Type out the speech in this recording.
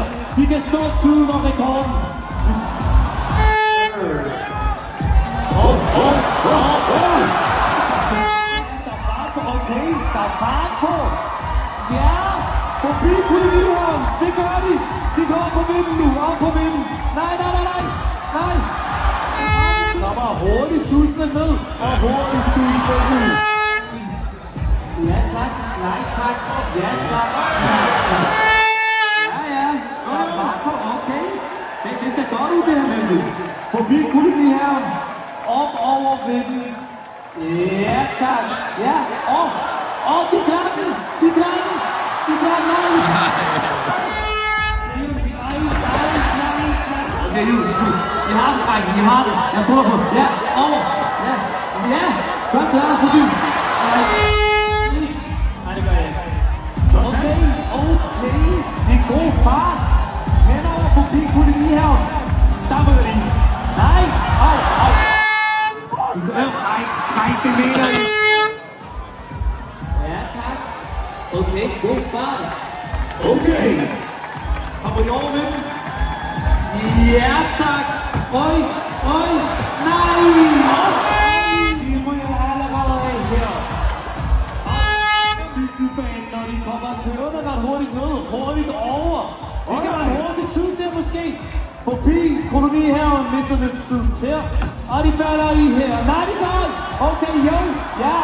her. De kan stå tiden og rekorden. Okay, der er fart på. Ja, forbi Kolonihaven. Det gør de. De går på vinden nu. Op på vinden. Nej. Kommer hurtigt susende ned. Og hurtigt susende ud. Ja tak. Nej tak. Ja tak. Ja. Der er fart på. Okay. Det ser godt ud det her nemlig. Forbi Kolonihaven. Op over vinden. Ja, tak. Ja, og de klarer den. Nej. Okay, I har det, drenge. I har det. Jeg tror på. Ja, over. Ja. Godt klaret for byen. Nej, det gør jeg ikke. Okay. Det er god fart. Hen over forbi Kolonihaven. Der møder de. Nej. Nej, det mener jeg. Ja, tak. Okay, god fart. Okay. Kommer I over med dem? Ja, tak. Øj. Nej. De ryger allerede af her. Cykelbanen, når de kommer kørende ret hurtigt ned. Hurtigt over. Det kan være en hurtig tid der måske. Forbi Kolonihaven mister lidt tid her. Og de falder i her. Nej, de gør. Okay, jo. Ja.